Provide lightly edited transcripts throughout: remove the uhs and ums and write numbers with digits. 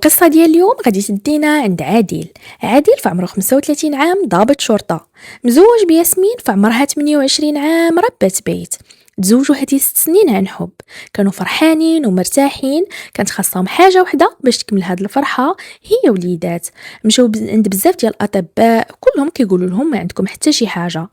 القصة ديال اليوم غادي تدينا عند عادل في عمره 35 عام، ضابط شرطة مزوج بياسمين في عمرها 28 عام، ربة بيت. تزوجوا هذه 6 سنين عن حب، كانوا فرحانين ومرتاحين. كانت خاصهم حاجة وحدة باش تكمل هاد الفرحة، هي وليدات. مشاو عند بزاف ديال الأطباء، كلهم كيقولوا لهم ما عندكم حتى شي حاجة.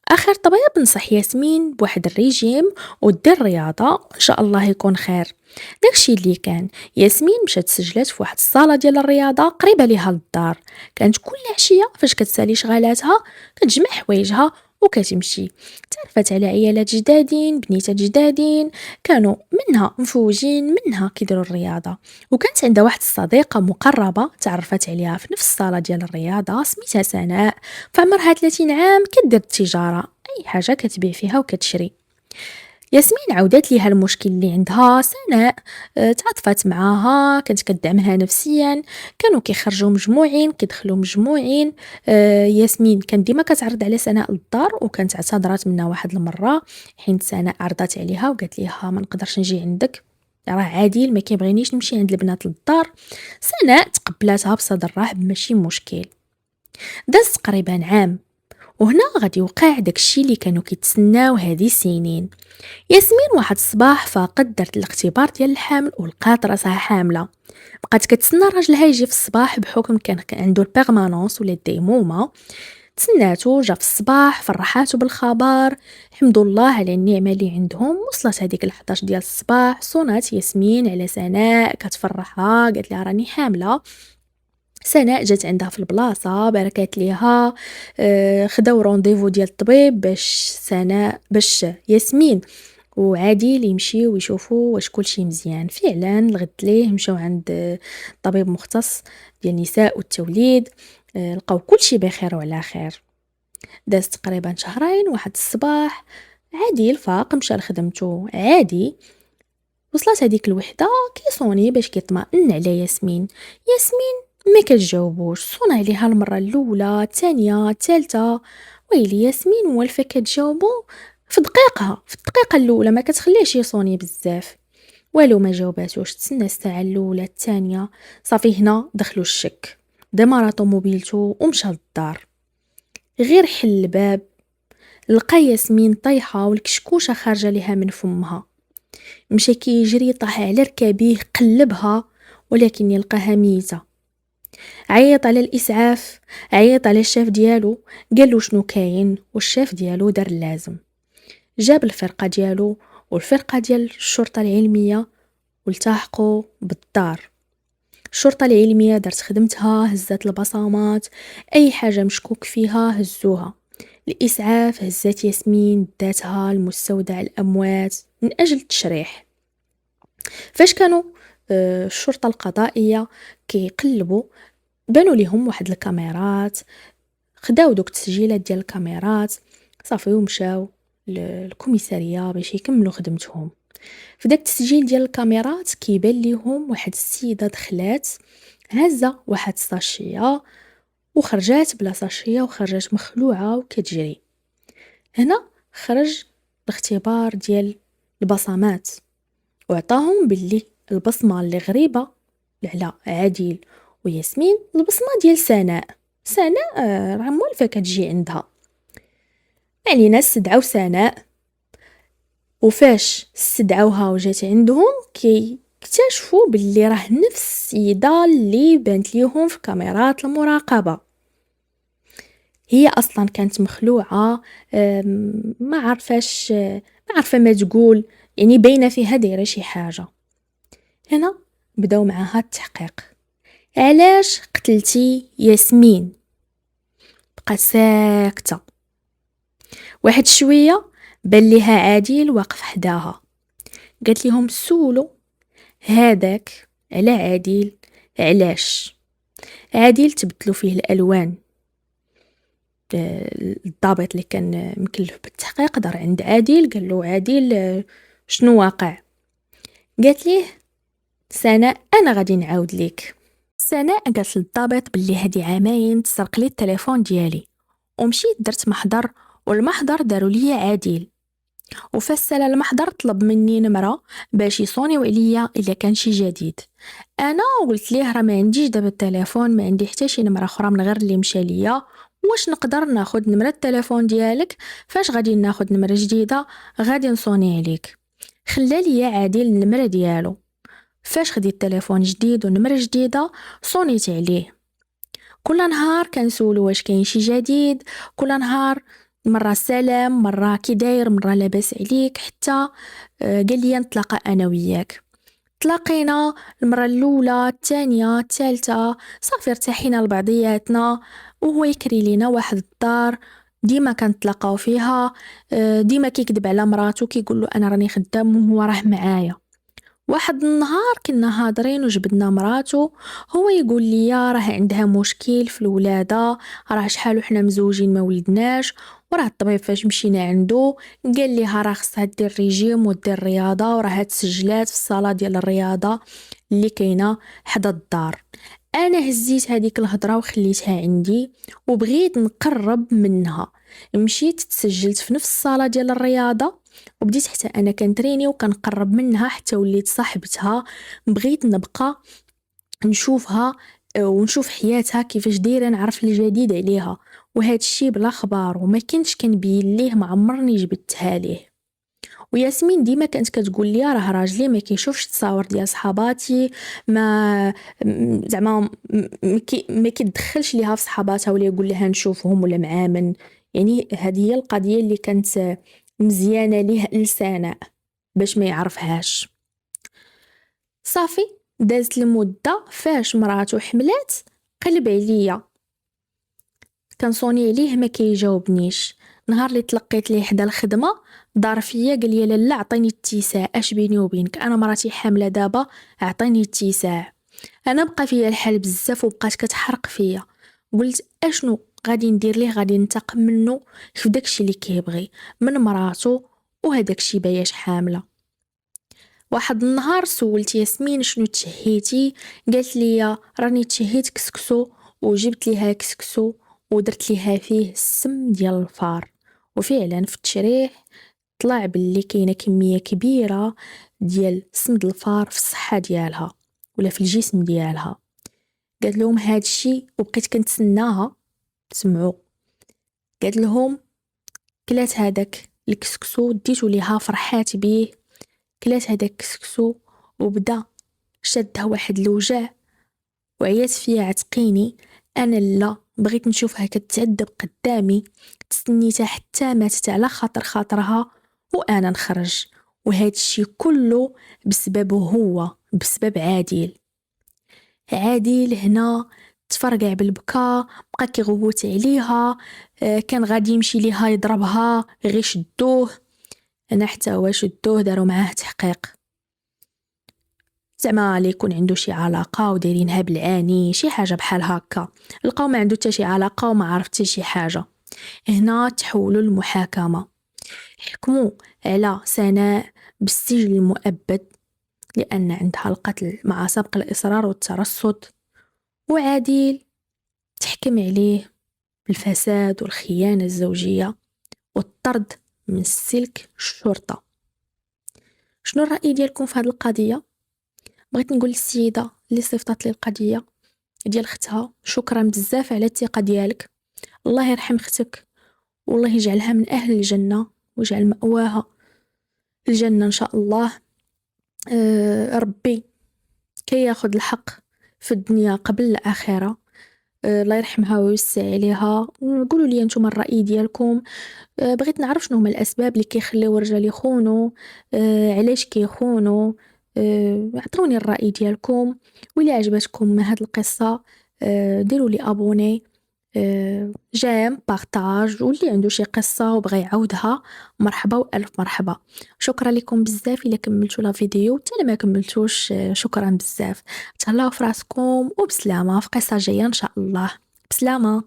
آخر طبيب نصح ياسمين بواحد الريجيم ودير الرياضة، إن شاء الله يكون خير. داكشي اللي كان. ياسمين مشات سجلات في واحد الصالة ديال الرياضة قريبة ليها للدار. كانت كل عشية فاش كتسالي شغالاتها كتجمع حوايجها وكتمشي. تعرفت على عيالات جدادين، بنيتات جدادين، كانوا منها مفوجين منها كيديروا الرياضة. وكانت عندها واحد الصديقة مقربة تعرفت عليها في نفس الصالة ديال الرياضة، سميتها سناء. في عمرها 30 عام كدير التجارة، أي حاجة كتبيع فيها وكتشري. ياسمين عاودت ليها المشكل اللي عندها. سناء تعاطفت معاها، كانت كدعمها نفسيا، كانوا كيخرجوا مجموعين كيدخلوا مجموعين. ياسمين كان ديما كتعرض على سناء للدار، وكانت اعتذرت منها واحد المره حين سناء عرضت عليها وقالت ليها ما نقدرش نجي عندك، راه عادل ما كيبغينيش نمشي عند البنات للدار. سناء تقبلاتها بصدر رحب، ماشي مشكل. داز تقريبا عام، وهنا غادي يوقع داكشي اللي كانوا كيتسناو هذه السنين. ياسمين واحد الصباح فاقد دارت الاختبار ديال الحمل ولقات راسها حامله. بقات كتسنى راجلها يجي في الصباح بحكم كان عنده البيرمانونس ولا الديمومه. تسناتو، جا في الصباح، فرحاتو بالخبر. الحمد لله على النعمه اللي عندهم. وصلت هذيك ال11 ديال الصباح، صونات ياسمين على سناء كتفرحها، قالت لها راني حامله. سناء جات عندها في البلاصه، باركات ليها. خداو رونديفو ديال الطبيب باش ياسمين وعادل يمشيو ويشوفوا واش كلشي مزيان. فعلا الغد ليه مشاو عند طبيب مختص ديال النساء والتوليد. لقاو كلشي بخير وعلى خير. داز تقريبا شهرين، واحد الصباح عادل فاق مشى لخدمته عادي. وصلت هذيك الوحده كيصوني باش كيطمئن على ياسمين. ياسمين ما كتجاوبوش، صون عليها المره الاولى، الثانيه، الثالثه. ويلي ياسمين موالفه كتجاوبو. في الدقيقه الاولى ما كتخليهش يصوني بزاف، والو ما جاوباتوش. تسنى الساعه الاولى، الثانيه، صافي هنا دخلوا الشك. دمر طوموبيلتو ومشى للدار. غير حل الباب لقى ياسمين طايحه والكشكوشه خارجه ليها من فمها. مشى كيجري، طاح على ركابيه، قلبها، ولكن يلقاها ميته. عيط على الاسعاف، عيط على الشاف ديالو، قالو شنو كاين، والشاف ديالو دار اللازم. جاب الفرقه ديالو والفرقه ديال الشرطه العلميه والتحقوا بالدار. الشرطه العلميه دارت خدمتها، هزات البصمات، اي حاجه مشكوك فيها هزوها. الاسعاف هزات ياسمين، داتها لمستودع الاموات من اجل التشريح. فاش كانوا الشرطه القضائيه كيقلبوا، بانوا ليهم واحد الكاميرات. خداو دوك التسجيلات ديال الكاميرات، صافي ومشاو للكوميساريه باش يكملوا خدمتهم. في داك التسجيل ديال الكاميرات كيبان ليهم واحد السيده دخلات هازه واحد الساشيه وخرجات بلا ساشيه، وخرجات مخلوعه وكتجري. هنا خرج الاختبار ديال البصمات، وعطاهم باللي البصمه اللي غريبه على عادل وياسمين البصمه ديال سناء راه موالفه كتجي عندها. علينا استدعاو سناء، وفاش استدعوها وجات عندهم اكتشفوا باللي راه نفس السيده اللي بانت ليهم في كاميرات المراقبه. هي اصلا كانت مخلوعه، ما عارفاش، ما عارفه ما تقول، يعني باينه فيها دايره شي حاجه. هنا بداو معاها التحقيق. علاش قتلتي ياسمين؟ بقات ساكته. واحد شويه بان ليها عادل واقف حداها. قالت لهم سولو هذاك على عادل علاش. عادل تبدلوا فيه الالوان. الضابط اللي كان مكلف بالتحقيق دار عند عادل، قال له عادل شنو واقع؟ قالت ليه سناء انا غادي نعاود ليك. سناء قالت للضابط باللي هادي عامين تسرق لي التليفون ديالي، ومشيت درت محضر، والمحضر داروا لي عادل. وفاش سالا المحضر طلب مني نمرة باش يصونيو عليا الا كان شي جديد. انا قلت ليه راه ما عنديش دابا التليفون، ما عندي حتى شي نمرة اخرى من غير اللي مشى ليا، واش نقدر ناخد نمرة التليفون ديالك؟ فاش غادي ناخد نمرة جديدة غادي نصوني عليك. خلى ليا عادل النمرة ديالو. فاش خديت تليفون جديد ونمرة جديدة صونيت عليه. كل نهار كنسولو واش كاين شي جديد، كل نهار مرة سلام، مرة كي داير، مرة لاباس عليك، حتى قال لي نتلاقى انا وياك. تلاقينا المرة الاولى، الثانية، الثالثة، صافي ارتاحينا لبعضياتنا، وهو يكري لينا واحد الدار ديما كنتلاقاو فيها. ديما كيكذب على مراته كيقول له انا راني خدام وهو راه معايا. واحد النهار كنا هادرين وجبدنا مراتو، هو يقول لي راه عندها مشكل في الولادة، راه شحال وحنا مزوجين ما ولدناش، وراه الطبيب فاش مشينا عنده قال ليها راه خصها دير ريجيم ودير رياضة، وراه تسجلات في الصالة ديال الرياضة اللي كاينة حدا الدار. انا هزيت هذيك الهضره وخليتها عندي وبغيت نقرب منها. مشيت تسجلت في نفس الصاله ديال الرياضه وبديت حتى انا كنتريني وكنقرب منها حتى وليت صاحبتها. بغيت نبقى نشوفها ونشوف حياتها كيفاش دايره، نعرف الجديد عليها، وهذا الشيء بلا خبار وما كنتش كنبين ليه، ما عمرني جبتها ليه. وياسمين ديما كانت كتقول لي راه راجلي ما كيشوفش التصاور ديال صحاباتي، ما زعما ما كيدخلش ليها في صحاباتها ولا يقول لها نشوفهم ولا مع من. يعني هذه هي القضيه اللي كانت مزيانه ليه لسناء باش ما يعرفهاش. صافي دازت المده، فاش مراتو حملات قلب عليا، كنصوني عليه ما كيجاوبنيش. نهار اللي تلقيت ليه حدا الخدمه دار فيا قال لي لالا عطيني اتساع، اش بيني وبينك انا مراتي حامله دابا، عطيني اتساع. انا بقى فيا الحال بزاف وبقات كتحرق فيا. قلت اشنو غادي ندير ليه؟ غادي ننتقم منه في داكشي اللي كيبغي من مراتو، وهداكشي باياش حامله. واحد النهار سولت ياسمين شنو تشهيتي؟ قالت لي راني تشهيت كسكسو، وجبت ليها كسكسو ودرت ليها فيه السم ديال الفار. وفعلا في التشريح طلع باللي كاينه كميه كبيره ديال سمد الفار في الصحه ديالها ولا في الجسم ديالها. قالت لهم هاد الشيء وبقيت كنتسناها تسمعوا. قالت لهم كلات هذاك الكسكسو، ديتو ليها فرحات بيه، كلات هذاك الكسكسو وبدا شدها واحد الوجع وعيات فيا عتقيني. انا لا بغيت نشوفها كتعذب قدامي، تستنيتها حتى ماتت على خاطرها وانا نخرج. وهذا الشيء كله بسببه هو، بسبب عادل. عادل هنا تفرقع بالبكا، بقى كيغوت عليها، كان غادي يمشي ليها يضربها غير شدوه. انا حتى هو شدوه داروا معاه تحقيق، زعما اللي يكون عنده شي علاقه ودايرينها بالعاني شي حاجه بحال هكا، لقاو ما عنده حتى شي علاقه وما عرف حتى شي حاجه. هنا تحولوا للمحاكمه، حكموا على سناء بالسجن المؤبد لان عندها القتل مع سبق الاصرار والترصد، وعادل تحكم عليه بالفساد والخيانه الزوجيه والطرد من سلك الشرطه. شنو الراي ديالكم في هذه القضيه؟ بغيت نقول للسيده اللي صيفطات لي القضيه ديال اختها شكرا بزاف على الثقه ديالك، الله يرحم اختك والله يجعلها من اهل الجنه ويجعل مأواها الجنه ان شاء الله. ربي كي ياخذ الحق في الدنيا قبل الاخره. الله يرحمها ويوسع عليها. قولوا لي انتم الراي ديالكم. بغيت نعرف شنو هما الاسباب اللي كيخليو الرجال يخونوا، علاش كيخونوا. عطوني الراي ديالكم. واللي عجبتكم هاد القصه ديروا لي ابوني، جيم بارطاج، واللي عنده شي قصه وبغى يعاودها مرحبا والف مرحبا. شكرا لكم بزاف الا كملتوا لا فيديو، حتى ما كملتوش شكرا بزاف. تهلاو في راسكم وبسلامه، في قصه جايه ان شاء الله. بسلامه.